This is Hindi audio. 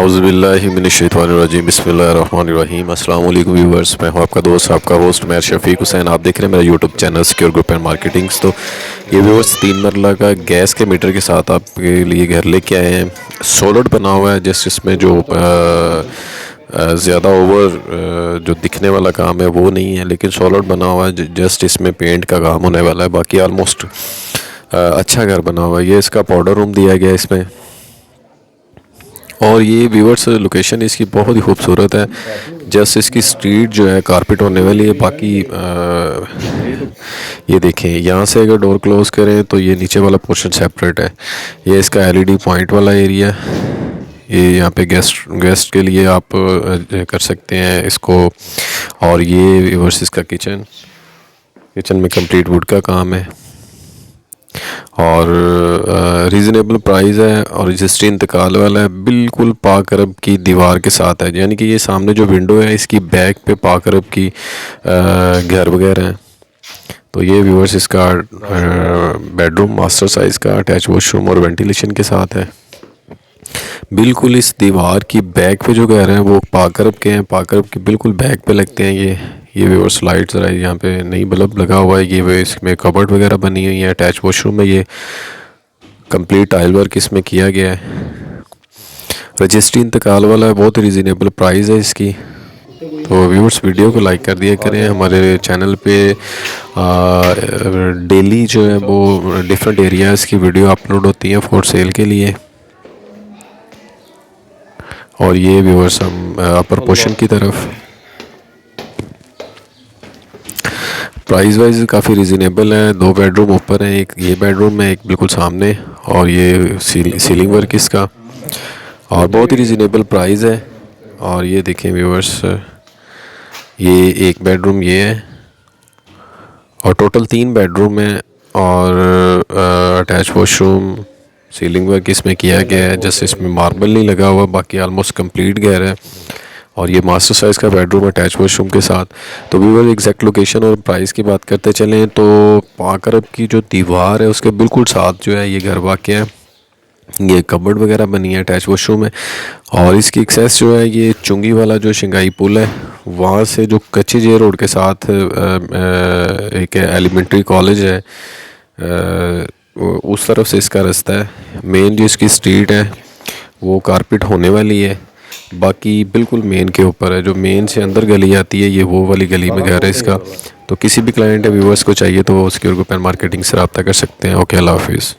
औज़ुबिल्लाहिमिनश्शैतानिर्रजीम बिस्मिल्लाहिर्रहमानिर्रहीम। अस्सलाम वालेकुम व्यूवर्स, मैं हूं आपका दोस्त, आपका होस्ट मैं शफीक हुसैन। आप देख रहे हैं मेरा YouTube channel secure group and marketings. तो ये व्यूवर्स 3 मरला का गैस के मीटर के साथ आपके लिए घर लेके आए हैं। सॉलिड बना हुआ है, जस्ट इसमें जो ज़्यादा ओवर जो दिखने वाला काम है वो नहीं है, लेकिन सॉलिड बना हुआ है। जस्ट इसमें पेंट का काम होने वाला है, बाकी ऑलमोस्ट अच्छा घर बना हुआ है। ये इसका पाउडर रूम दिया गया है इसमें। और ये व्यूवर्स लोकेशन इसकी बहुत ही खूबसूरत है। जस्ट इसकी स्ट्रीट जो है कारपेट होने वाली है। बाकी ये देखें, यहाँ से अगर डोर क्लोज़ करें तो ये नीचे वाला पोर्शन सेपरेट है। ये इसका एलईडी पॉइंट वाला एरिया। ये यहाँ पे गेस्ट के लिए आप कर सकते हैं इसको। और ये व्यूवर्स इसका किचन में कंप्लीट वुड का काम है और रीज़नेबल प्राइस है और रजिस्ट्री इंतकाल वाला है। बिल्कुल पाक अरब की दीवार के साथ है, यानी कि ये सामने जो विंडो है इसकी बैक पे पाक अरब की घर वगैरह हैं। तो ये व्यूवर्स इसका बेडरूम मास्टर साइज़ का अटैच वॉशरूम और वेंटिलेशन के साथ है। बिल्कुल इस दीवार की बैक पे जो घर हैं वो पाक अरब के हैं, पाक अरब के बिल्कुल बैक पे लगते हैं। ये व्यूवर्स लाइट ज़रा यहाँ पे नई बल्ब लगा हुआ है। ये इसमें कबर्ड वगैरह बनी हुई है। अटैच वॉशरूम में ये कंप्लीट टाइल वर्क इसमें किया गया है। रजिस्ट्री इंतकाल वाला है, बहुत रीज़नेबल प्राइस है इसकी। तो व्यूअर्स वीडियो को लाइक कर दिया करें। हमारे चैनल पे डेली जो है वो डिफरेंट एरियाज़ की वीडियो अपलोड होती है फॉर सेल के लिए। और ये व्यूअर्स हम अपर पोर्शन की तरफ प्राइस वाइज काफ़ी रीज़नेबल है। 2 बेडरूम ऊपर हैं, एक ये बेडरूम है, एक बिल्कुल सामने। और ये सीलिंग वर्क इसका और बहुत ही रीज़नेबल प्राइस है। और ये देखें व्यूअर्स, ये एक बेडरूम ये है और टोटल 3 बेडरूम है और अटैच वॉशरूम, सीलिंग वर्क इसमें किया गया है। जैसे इसमें मार्बल नहीं लगा हुआ, बाकी ऑलमोस्ट कंप्लीट घर है। और ये मास्टर साइज़ का बेडरूम अटैच वॉशरूम के साथ। तो व्यूअर एग्जैक्ट लोकेशन और प्राइस की बात करते चलें तो पाक अरब की जो दीवार है उसके बिल्कुल साथ जो है ये घर वाक़ है। ये कबर्ड वगैरह बनी है, अटैच वॉशरूम है। और इसकी एक्सेस जो है ये चुंगी वाला जो शंघाई पुल है वहाँ से जो कच्ची जे रोड के साथ एक एलिमेंट्री कॉलेज है, उस तरफ से इसका रास्ता है। मेन जो इसकी स्ट्रीट है वो कारपेट होने वाली है। बाकी बिल्कुल मेन के ऊपर है, जो मेन से अंदर गली आती है ये वो वाली गली में घर है इसका। तो किसी भी क्लाइंट या व्यूवर्स को चाहिए तो वो सिक्योर ग्रुप एंड मार्केटिंग से रब्ता कर सकते हैं। ओके, अल्लाह हाफिज़।